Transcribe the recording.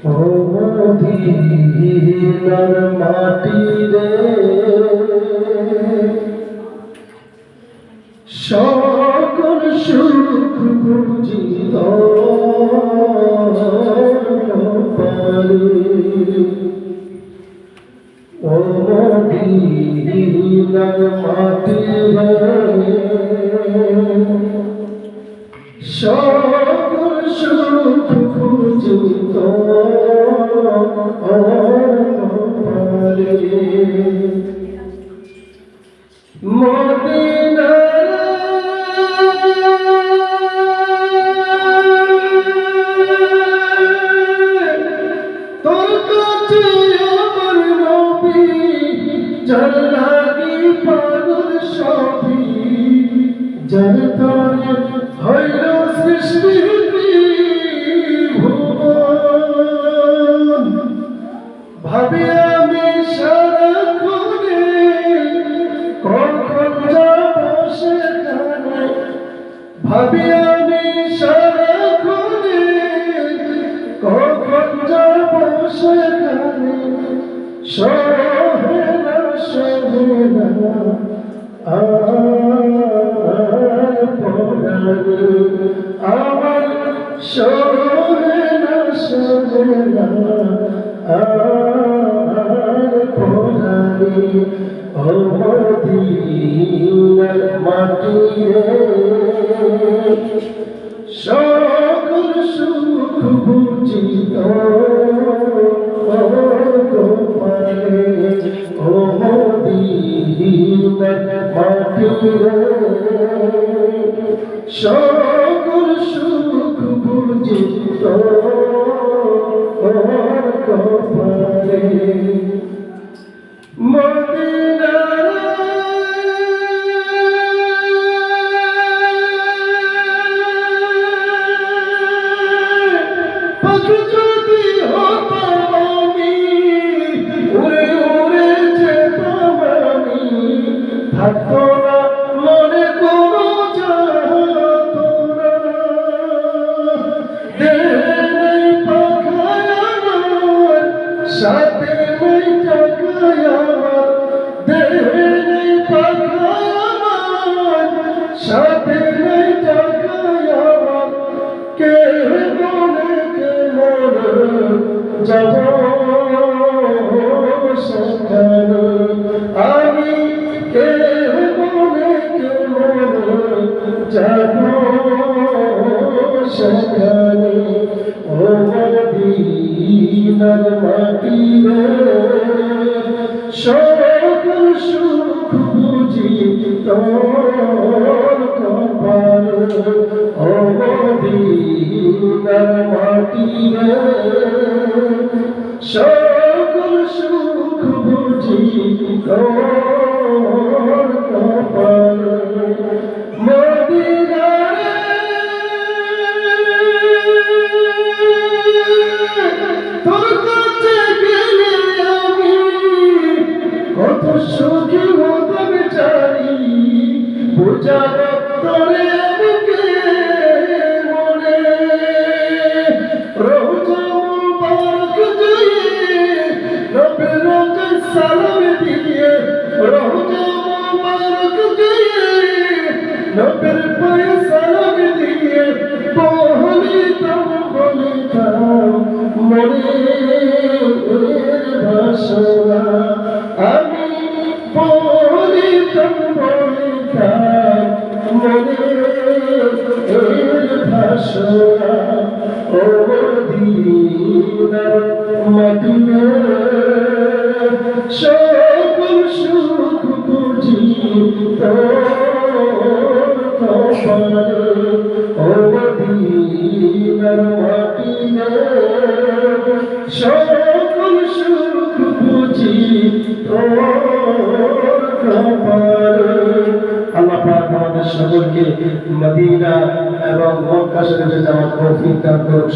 ও মদিনার মাটি রে সকল সুখ বুঝি পারে। ও মদিনার মাটি রে সকল সুখ বুঝি পারে। মদিনা তোর কাছে আমার নবী যার লাগি পাগল সবই, যার তরে হইল সৃষ্টি ভুবন। ভাবি আমি সারাক্ষণে কখন যাব সেখানে, ভাবি আমি সারাক্ষণে কখন যাব সেখানে। সহে না আর পরাণে আমার, সহে না আর পরাণে। ও মদিনার মাটি রে সকল সুখ বুঝি পারে। ও মদিনার মাটি রে সকল সুখ বুঝি পারে। মদিনা পাখি যদি হতাম আমি, উড়ে উড়ে যেতাম আমি, থাকতো না মনে কোনো যাতনা। দেহে নেই পাখায় আমার, সাথে নেই টাকায় আমার, দেহে নেই পাখায় আমার, সাথে নেই টাকায় আমার। কে মনে যাব সেখানে আমি, কে মনে যাব সেখানে। ও মদিনার মাটি রে সকল সুখ বুঝি তোর কপালে। ও মদিনার মাটি রে সকল সুখ বুঝি তোর কপালে। মদিনা তোর কাছে গেলে আমি কত সুখী হতাম জানি, বুঝার তোরে আমাকে মনে। রোজা মুবারক দিয়ে নবীর রোজা সালাম দিয়ে, রোজা মুবারক দিয়ে নবীর পায়ে সালাম দিয়ে বলিতাম মনের ভাষা। আমি বলিতাম মনের ভাষা। ও মদিনার মাটি রে সকল সুখ বুঝি তোর কপালে। ও মদিনার মাটি রে সকল সুখ বুঝি তোর কপালে। আল্লাহ পাক আমাদের সকলকে মদিনা এবং মক্কা শরীফে যাওয়ার তৌফিক দান করুন।